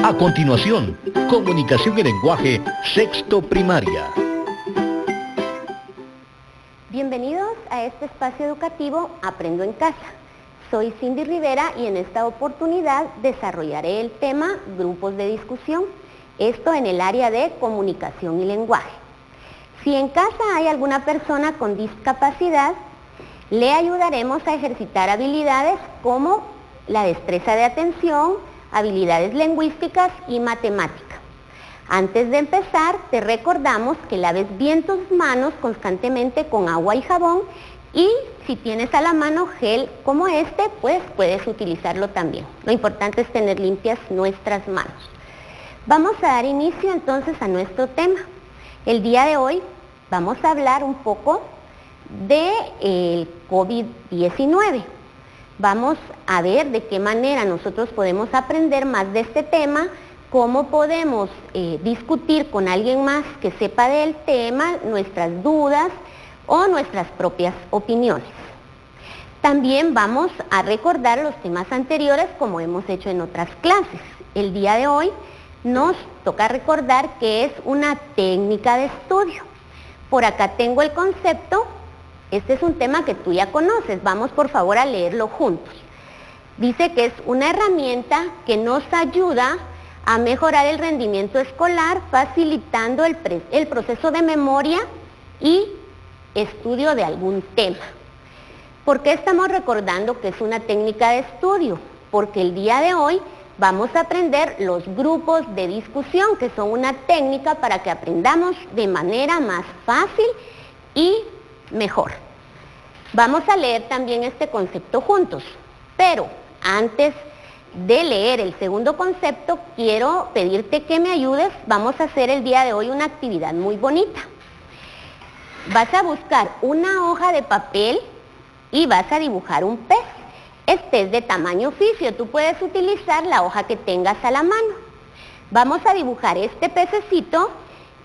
A continuación, comunicación y lenguaje, sexto primaria. Bienvenidos a este espacio educativo Aprendo en Casa. Soy Cindy Rivera y en esta oportunidad desarrollaré el tema grupos de discusión, esto en el área de comunicación y lenguaje. Si en casa hay alguna persona con discapacidad, le ayudaremos a ejercitar habilidades como la destreza de atención, habilidades lingüísticas y matemática. Antes de empezar, te recordamos que laves bien tus manos constantemente con agua y jabón y si tienes a la mano gel como este, pues puedes utilizarlo también. Lo importante es tener limpias nuestras manos. Vamos a dar inicio entonces a nuestro tema. El día de hoy vamos a hablar un poco del COVID-19. Vamos a ver de qué manera nosotros podemos aprender más de este tema, cómo podemos discutir con alguien más que sepa del tema, nuestras dudas o nuestras propias opiniones. También vamos a recordar los temas anteriores como hemos hecho en otras clases. El día de hoy nos toca recordar que es una técnica de estudio. Por acá tengo el concepto. Este es un tema que tú ya conoces, vamos por favor a leerlo juntos. Dice que es una herramienta que nos ayuda a mejorar el rendimiento escolar, facilitando el proceso de memoria y estudio de algún tema. ¿Por qué estamos recordando que es una técnica de estudio? Porque el día de hoy vamos a aprender los grupos de discusión, que son una técnica para que aprendamos de manera más fácil y mejor. Vamos a leer también este concepto juntos, pero antes de leer el segundo concepto, quiero pedirte que me ayudes. Vamos a hacer el día de hoy una actividad muy bonita. Vas a buscar una hoja de papel y vas a dibujar un pez. Este es de tamaño oficio, tú puedes utilizar la hoja que tengas a la mano. Vamos a dibujar este pececito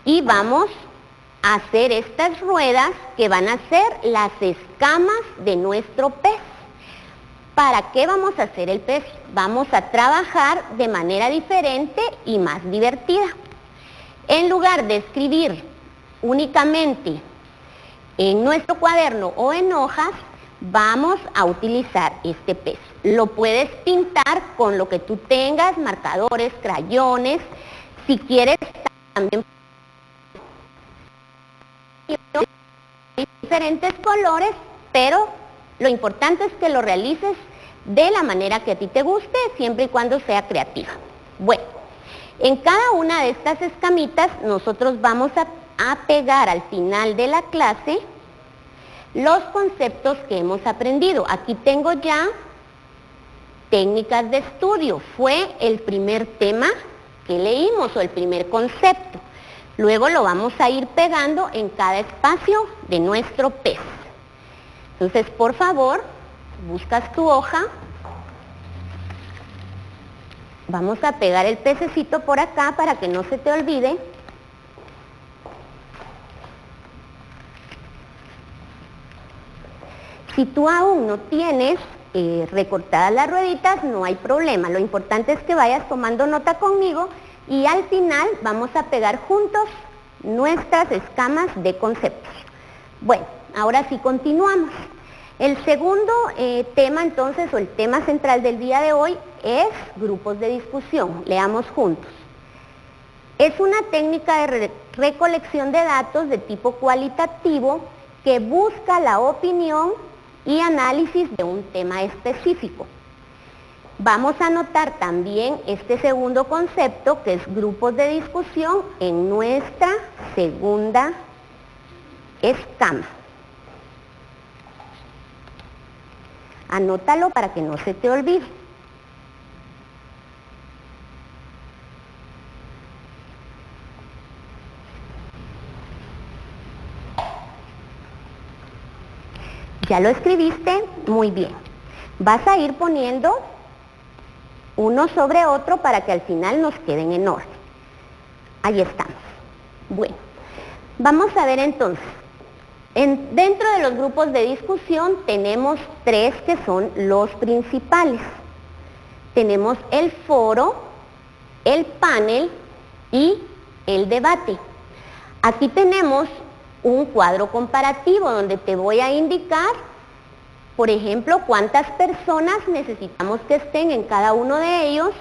y vamos a hacer estas ruedas que van a ser las escamas de nuestro pez. ¿Para qué vamos a hacer el pez? Vamos a trabajar de manera diferente y más divertida. En lugar de escribir únicamente en nuestro cuaderno o en hojas, vamos a utilizar este pez. Lo puedes pintar con lo que tú tengas, marcadores, crayones, si quieres también diferentes colores, pero lo importante es que lo realices de la manera que a ti te guste, siempre y cuando sea creativa. Bueno, en cada una de estas escamitas nosotros vamos a pegar al final de la clase los conceptos que hemos aprendido. Aquí tengo ya técnicas de estudio, fue el primer tema que leímos o el primer concepto. Luego lo vamos a ir pegando en cada espacio de nuestro pez. Entonces, por favor, buscas tu hoja. Vamos a pegar el pececito por acá para que no se te olvide. Si tú aún no tienes recortadas las rueditas, no hay problema. Lo importante es que vayas tomando nota conmigo y al final vamos a pegar juntos nuestras escamas de conceptos. Bueno, ahora sí continuamos. El segundo tema entonces, o el tema central del día de hoy, es grupos de discusión. Leamos juntos. Es una técnica de recolección de datos de tipo cualitativo que busca la opinión y análisis de un tema específico. Vamos a anotar también este segundo concepto, que es grupos de discusión, en nuestra segunda escama. Anótalo para que no se te olvide. ¿Ya lo escribiste? Muy bien. Vas a ir poniendo uno sobre otro para que al final nos queden en orden. Ahí estamos. Bueno, vamos a ver entonces. Dentro de los grupos de discusión tenemos tres que son los principales. Tenemos el foro, el panel y el debate. Aquí tenemos un cuadro comparativo donde te voy a indicar, por ejemplo, cuántas personas necesitamos que estén en cada uno de ellos,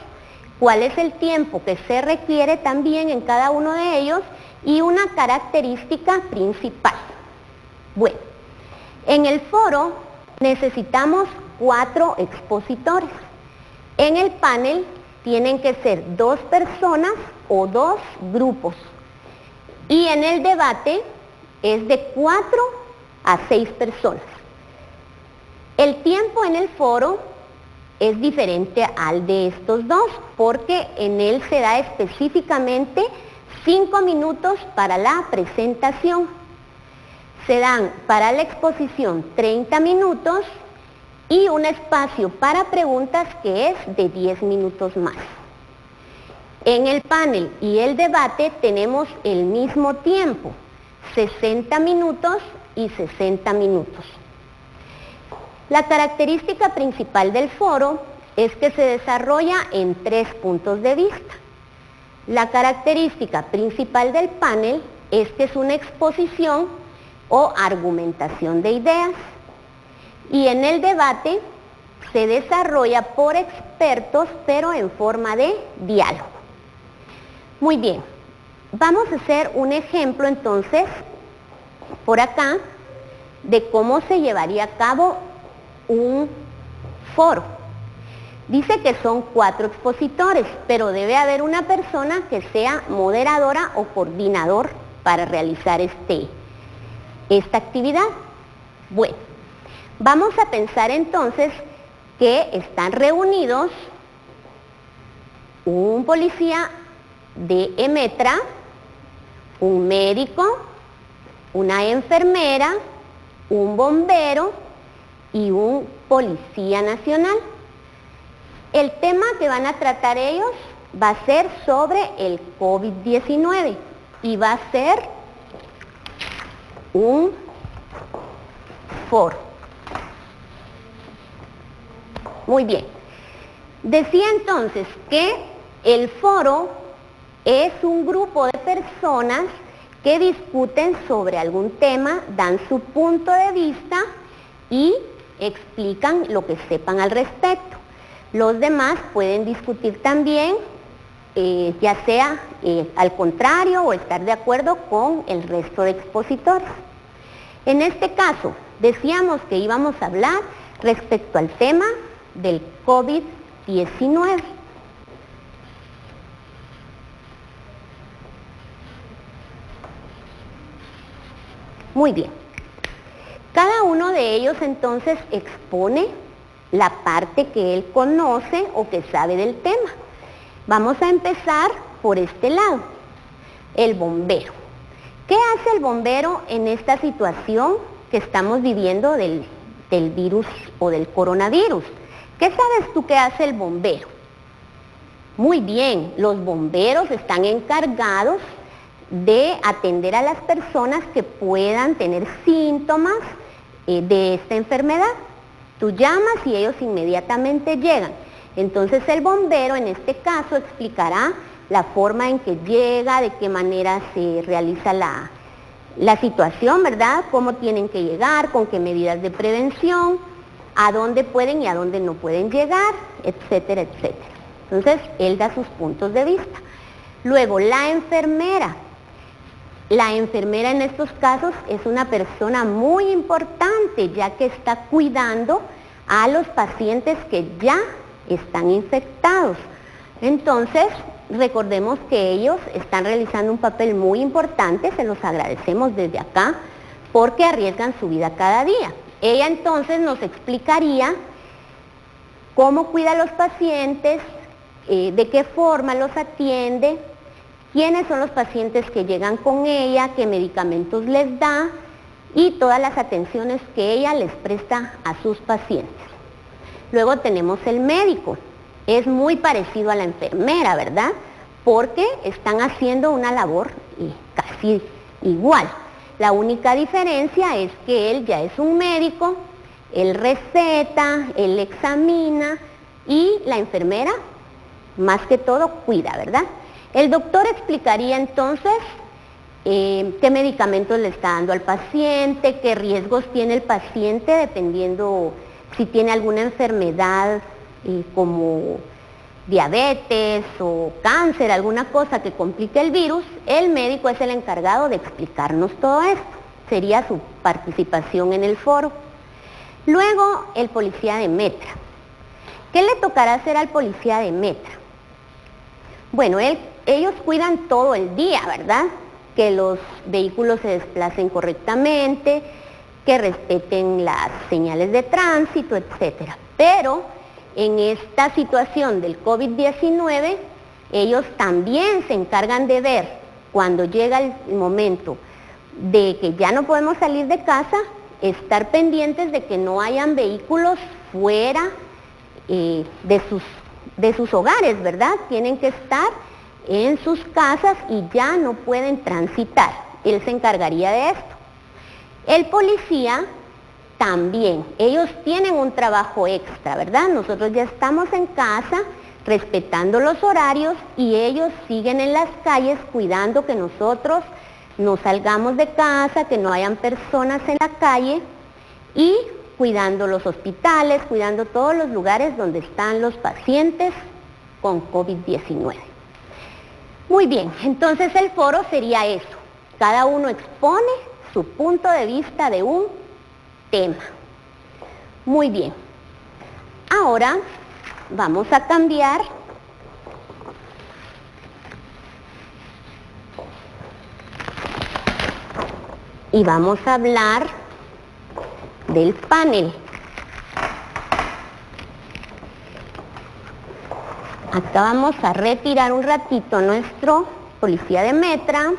cuál es el tiempo que se requiere también en cada uno de ellos y una característica principal. Bueno, en el foro necesitamos 4 expositores. En el panel tienen que ser 2 personas o 2 grupos. Y en el debate es de 4 a 6 personas. El tiempo en el foro es diferente al de estos dos, porque en él se da específicamente 5 minutos para la presentación. Se dan para la exposición 30 minutos y un espacio para preguntas que es de 10 minutos más. En el panel y el debate tenemos el mismo tiempo, 60 minutos y 60 minutos. La característica principal del foro es que se desarrolla en 3 puntos de vista. La característica principal del panel es que es una exposición o argumentación de ideas. Y en el debate se desarrolla por expertos, pero en forma de diálogo. Muy bien, vamos a hacer un ejemplo entonces, por acá, de cómo se llevaría a cabo un foro. Dice que son 4 expositores, pero debe haber una persona que sea moderadora o coordinador para realizar esta actividad. Bueno, vamos a pensar entonces que están reunidos un policía de EMETRA, un médico, una enfermera, un bombero y un policía nacional. El tema que van a tratar ellos va a ser sobre el COVID-19 y va a ser un foro. Muy bien. Decía entonces que el foro es un grupo de personas que discuten sobre algún tema, dan su punto de vista y explican lo que sepan al respecto. Los demás pueden discutir también, ya sea al contrario o estar de acuerdo con el resto de expositores. En este caso, decíamos que íbamos a hablar respecto al tema del COVID-19. Muy bien. Cada uno de ellos entonces expone la parte que él conoce o que sabe del tema. Vamos a empezar por este lado, el bombero. ¿Qué hace el bombero en esta situación que estamos viviendo del virus o del coronavirus? ¿Qué sabes tú que hace el bombero? Muy bien, los bomberos están encargados de atender a las personas que puedan tener síntomas de esta enfermedad. Tú llamas y ellos inmediatamente llegan. Entonces el bombero en este caso explicará la forma en que llega, de qué manera se realiza la situación, ¿verdad? Cómo tienen que llegar, con qué medidas de prevención, a dónde pueden y a dónde no pueden llegar, etcétera, etcétera. Entonces él da sus puntos de vista. Luego la enfermera. La enfermera en estos casos es una persona muy importante, ya que está cuidando a los pacientes que ya están infectados. Entonces, recordemos que ellos están realizando un papel muy importante, se los agradecemos desde acá, porque arriesgan su vida cada día. Ella entonces nos explicaría cómo cuida a los pacientes, de qué forma los atiende, quiénes son los pacientes que llegan con ella, qué medicamentos les da y todas las atenciones que ella les presta a sus pacientes. Luego tenemos el médico. Es muy parecido a la enfermera, ¿verdad? Porque están haciendo una labor casi igual. La única diferencia es que él ya es un médico, él receta, él examina y la enfermera más que todo cuida, ¿verdad? El doctor explicaría entonces qué medicamentos le está dando al paciente, qué riesgos tiene el paciente dependiendo si tiene alguna enfermedad como diabetes o cáncer, alguna cosa que complique el virus. El médico es el encargado de explicarnos todo esto. Sería su participación en el foro. Luego, el policía de Metra. ¿Qué le tocará hacer al policía de Metra? Bueno, ellos cuidan todo el día, ¿verdad? Que los vehículos se desplacen correctamente, que respeten las señales de tránsito, etc. Pero en esta situación del COVID-19, ellos también se encargan de ver cuando llega el momento de que ya no podemos salir de casa, estar pendientes de que no hayan vehículos fuera de sus hogares, ¿verdad? Tienen que estar en sus casas y ya no pueden transitar. Él se encargaría de esto. El policía también, ellos tienen un trabajo extra, ¿verdad? Nosotros ya estamos en casa respetando los horarios y ellos siguen en las calles cuidando que nosotros no salgamos de casa, que no hayan personas en la calle y cuidando los hospitales, cuidando todos los lugares donde están los pacientes con COVID-19. Muy bien, entonces el foro sería eso. Cada uno expone su punto de vista de un tema. Muy bien. Ahora vamos a cambiar y vamos a hablar del panel. Acá vamos a retirar un ratito nuestro policía de Metra,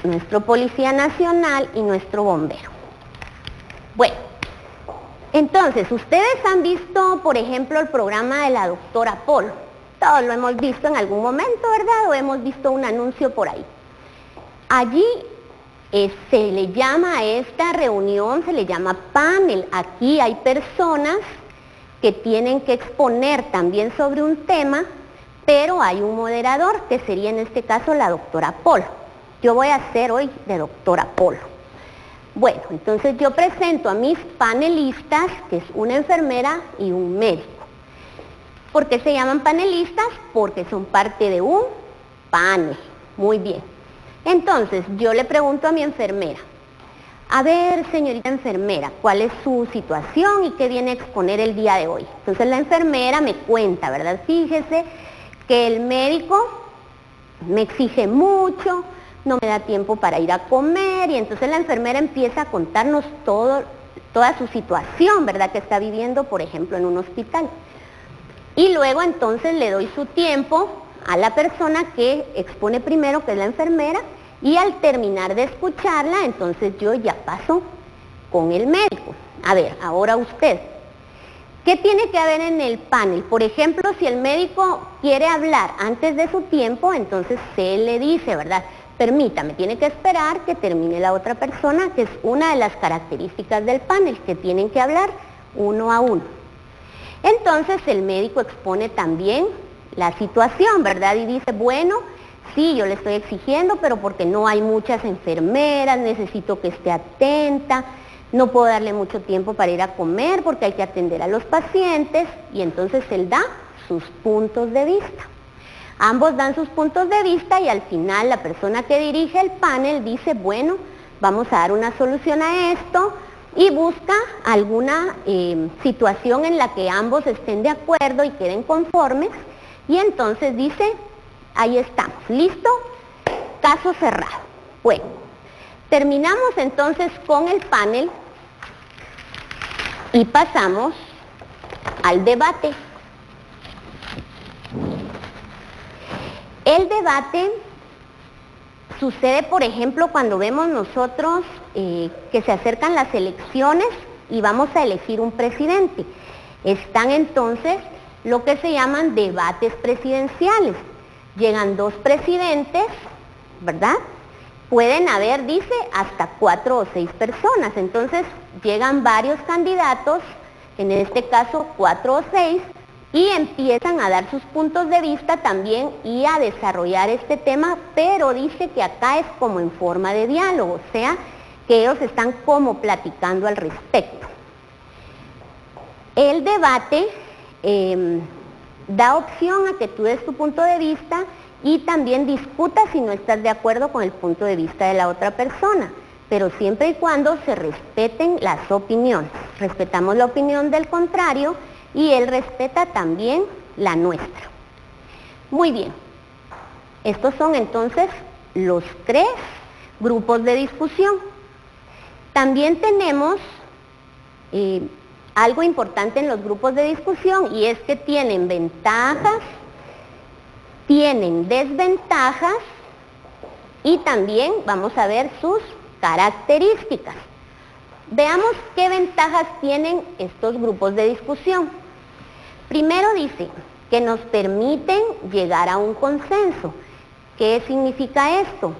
nuestro policía nacional y nuestro bombero. Bueno, entonces, ustedes han visto, por ejemplo, el programa de la doctora Polo. Todos lo hemos visto en algún momento, ¿verdad? O hemos visto un anuncio por ahí. Allí se le llama a esta reunión, se le llama panel. Aquí hay personas que tienen que exponer también sobre un tema, pero hay un moderador, que sería en este caso la doctora Polo. Yo voy a ser hoy de doctora Polo. Bueno, entonces yo presento a mis panelistas, que es una enfermera y un médico. ¿Por qué se llaman panelistas? Porque son parte de un panel. Muy bien. Entonces, yo le pregunto a mi enfermera, a ver, señorita enfermera, ¿cuál es su situación y qué viene a exponer el día de hoy? Entonces la enfermera me cuenta, ¿verdad? Fíjese que el médico me exige mucho, no me da tiempo para ir a comer, y entonces la enfermera empieza a contarnos toda su situación, ¿verdad? Que está viviendo, por ejemplo, en un hospital. Y luego entonces le doy su tiempo a la persona que expone primero, que es la enfermera, y al terminar de escucharla, entonces yo ya paso con el médico. A ver, ahora usted, ¿qué tiene que haber en el panel? Por ejemplo, si el médico quiere hablar antes de su tiempo, entonces se le dice, ¿verdad? Permítame, tiene que esperar que termine la otra persona, que es una de las características del panel, que tienen que hablar uno a uno. Entonces el médico expone también la situación, ¿verdad? Y dice, bueno, sí, yo le estoy exigiendo, pero porque no hay muchas enfermeras, necesito que esté atenta, no puedo darle mucho tiempo para ir a comer porque hay que atender a los pacientes, y entonces él da sus puntos de vista. Ambos dan sus puntos de vista y al final la persona que dirige el panel dice, bueno, vamos a dar una solución a esto, y busca alguna situación en la que ambos estén de acuerdo y queden conformes, y entonces dice, ahí estamos, ¿listo? Caso cerrado. Bueno, terminamos entonces con el panel y pasamos al debate. El debate sucede, por ejemplo, cuando vemos nosotros que se acercan las elecciones y vamos a elegir un presidente. Están entonces lo que se llaman debates presidenciales. Llegan dos presidentes, ¿verdad? Pueden haber, dice, hasta 4 o 6 personas. Entonces llegan varios candidatos, en este caso 4 o 6, y empiezan a dar sus puntos de vista también y a desarrollar este tema, pero dice que acá es como en forma de diálogo, o sea, que ellos están como platicando al respecto. El debate da opción a que tú des tu punto de vista y también discutas si no estás de acuerdo con el punto de vista de la otra persona, pero siempre y cuando se respeten las opiniones. Respetamos la opinión del contrario y él respeta también la nuestra. Muy bien, estos son entonces los 3 grupos de discusión. También tenemos algo importante en los grupos de discusión, y es que tienen ventajas, tienen desventajas y también vamos a ver sus características. Veamos qué ventajas tienen estos grupos de discusión. Primero dice que nos permiten llegar a un consenso. ¿Qué significa esto?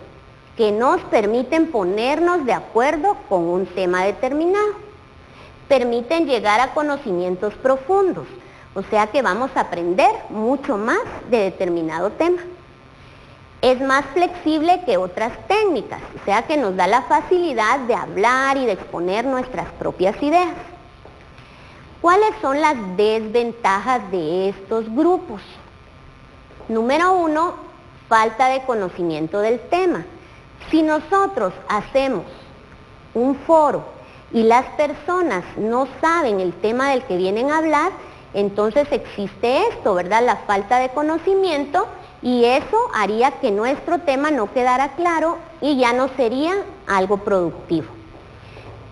Que nos permiten ponernos de acuerdo con un tema determinado. Permiten llegar a conocimientos profundos, o sea que vamos a aprender mucho más de determinado tema. Es más flexible que otras técnicas, o sea que nos da la facilidad de hablar y de exponer nuestras propias ideas. ¿Cuáles son las desventajas de estos grupos? Número 1, falta de conocimiento del tema. Si nosotros hacemos un foro y las personas no saben el tema del que vienen a hablar, entonces existe esto, ¿verdad? La falta de conocimiento, y eso haría que nuestro tema no quedara claro y ya no sería algo productivo.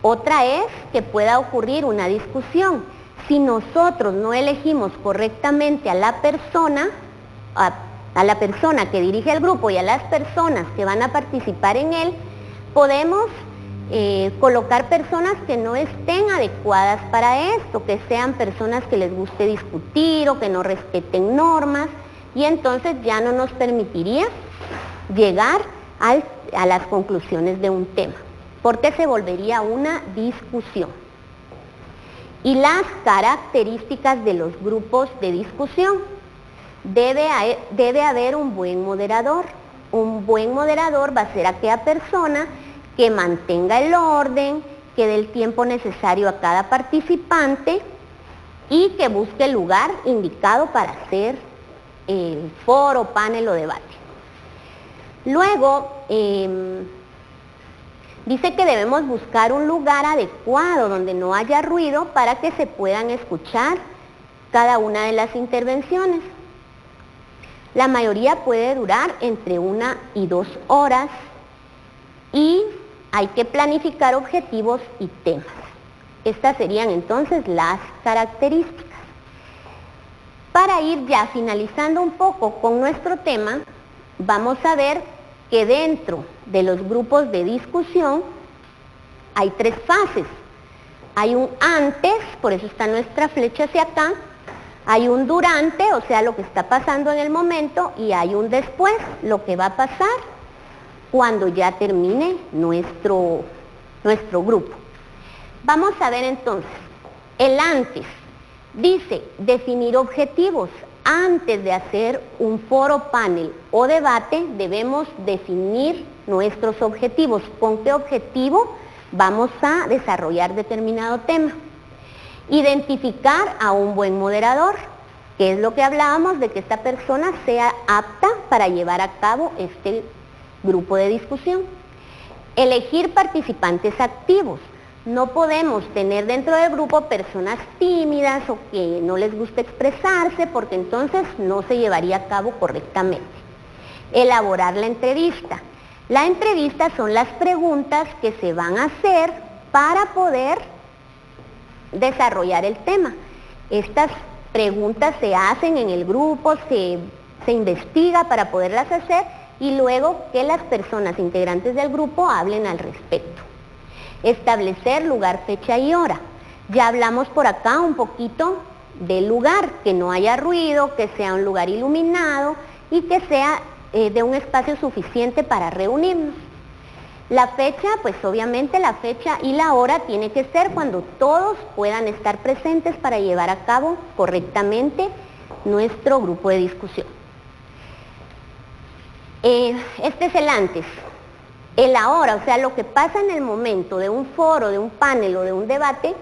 Otra es que pueda ocurrir una discusión. Si nosotros no elegimos correctamente a la persona que dirige el grupo y a las personas que van a participar en él, podemos colocar personas que no estén adecuadas para esto, que sean personas que les guste discutir o que no respeten normas, y entonces ya no nos permitiría llegar a las conclusiones de un tema, porque se volvería una discusión. Y las características de los grupos de discusión. Debe haber un buen moderador. Un buen moderador va a ser aquella persona que mantenga el orden, que dé el tiempo necesario a cada participante y que busque el lugar indicado para hacer el foro, panel o debate. Luego, dice que debemos buscar un lugar adecuado donde no haya ruido para que se puedan escuchar cada una de las intervenciones. La mayoría puede durar entre 1 y 2 horas y hay que planificar objetivos y temas. Estas serían entonces las características. Para ir ya finalizando un poco con nuestro tema, vamos a ver que dentro de los grupos de discusión hay 3 fases. Hay un antes, por eso está nuestra flecha hacia acá, hay un durante, o sea, lo que está pasando en el momento, y hay un después, lo que va a pasar cuando ya termine nuestro grupo. Vamos a ver entonces, el antes. Dice, definir objetivos. Antes de hacer un foro, panel o debate, debemos definir nuestros objetivos. ¿Con qué objetivo vamos a desarrollar determinado tema? Identificar a un buen moderador, que es lo que hablábamos de que esta persona sea apta para llevar a cabo este grupo de discusión. Elegir participantes activos. No podemos tener dentro del grupo personas tímidas o que no les gusta expresarse, porque entonces no se llevaría a cabo correctamente. Elaborar la entrevista. La entrevista son las preguntas que se van a hacer para poder desarrollar el tema. Estas preguntas se hacen en el grupo, se investiga para poderlas hacer y luego que las personas integrantes del grupo hablen al respecto. Establecer lugar, fecha y hora. Ya hablamos por acá un poquito del lugar, que no haya ruido, que sea un lugar iluminado y que sea de un espacio suficiente para reunirnos. La fecha, pues obviamente la fecha y la hora tiene que ser cuando todos puedan estar presentes para llevar a cabo correctamente nuestro grupo de discusión. Este es el antes. El ahora, o sea, lo que pasa en el momento de un foro, de un panel o de un debate,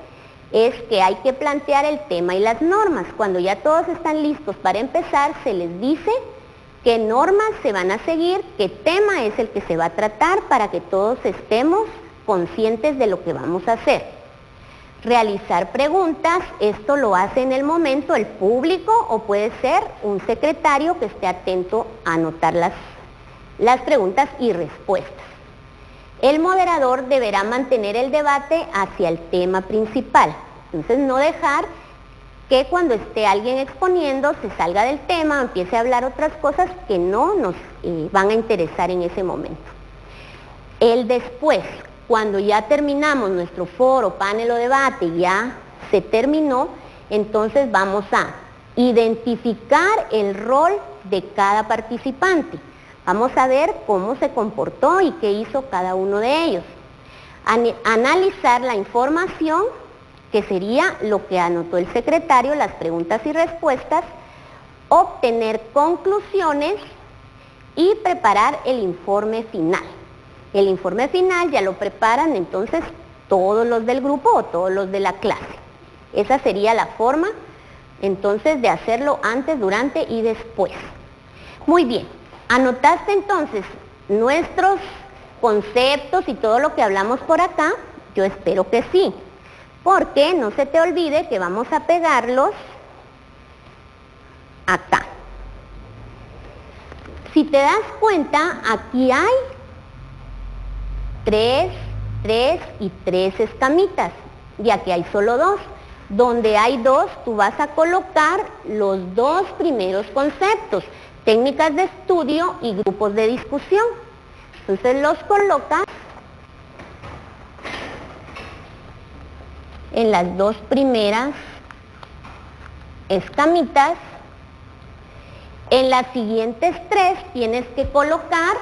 es que hay que plantear el tema y las normas. Cuando ya todos están listos para empezar, se les dice qué normas se van a seguir, qué tema es el que se va a tratar para que todos estemos conscientes de lo que vamos a hacer. Realizar preguntas, esto lo hace en el momento el público o puede ser un secretario que esté atento a anotar las preguntas y respuestas. El moderador deberá mantener el debate hacia el tema principal, entonces no dejar que cuando esté alguien exponiendo se salga del tema o empiece a hablar otras cosas que no nos van a interesar en ese momento. El después, cuando ya terminamos nuestro foro, panel o debate, ya se terminó, entonces vamos a identificar el rol de cada participante. Vamos a ver cómo se comportó y qué hizo cada uno de ellos. Analizar la información, que sería lo que anotó el secretario, las preguntas y respuestas, obtener conclusiones y preparar el informe final. El informe final ya lo preparan entonces todos los del grupo o todos los de la clase. Esa sería la forma entonces de hacerlo antes, durante y después. Muy bien, ¿anotaste entonces nuestros conceptos y todo lo que hablamos por acá? Yo espero que sí. Porque no se te olvide que vamos a pegarlos acá. Si te das cuenta, aquí hay 3 y 3 escamitas. Y aquí hay solo 2. Donde hay 2, tú vas a colocar los 2 primeros conceptos, técnicas de estudio y grupos de discusión. Entonces los colocas en las 2 primeras escamitas. En las siguientes 3 tienes que colocar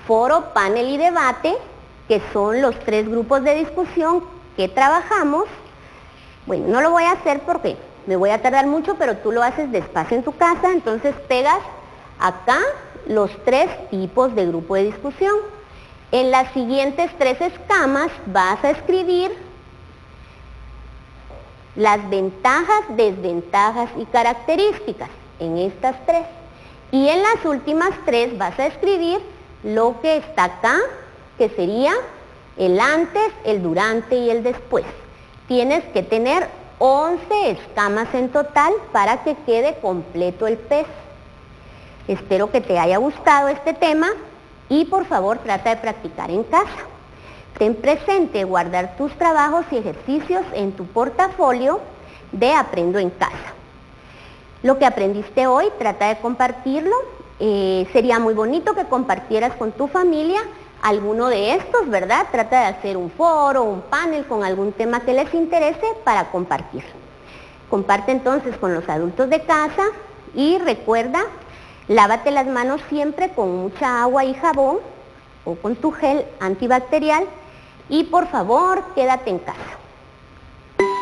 foro, panel y debate, que son los 3 grupos de discusión que trabajamos. Bueno, no lo voy a hacer porque me voy a tardar mucho, pero tú lo haces despacio en tu casa, entonces pegas acá los 3 tipos de grupo de discusión. En las siguientes 3 escamas vas a escribir las ventajas, desventajas y características en estas 3. Y en las últimas 3 vas a escribir lo que está acá, que sería el antes, el durante y el después. Tienes que tener 11 escamas en total para que quede completo el pez. Espero que te haya gustado este tema y por favor trata de practicar en casa. Ten presente guardar tus trabajos y ejercicios en tu portafolio de Aprendo en Casa. Lo que aprendiste hoy, trata de compartirlo. Sería muy bonito que compartieras con tu familia alguno de estos, ¿verdad? Trata de hacer un foro, un panel con algún tema que les interese para compartir. Comparte entonces con los adultos de casa y recuerda, lávate las manos siempre con mucha agua y jabón o con tu gel antibacterial y por favor quédate en casa.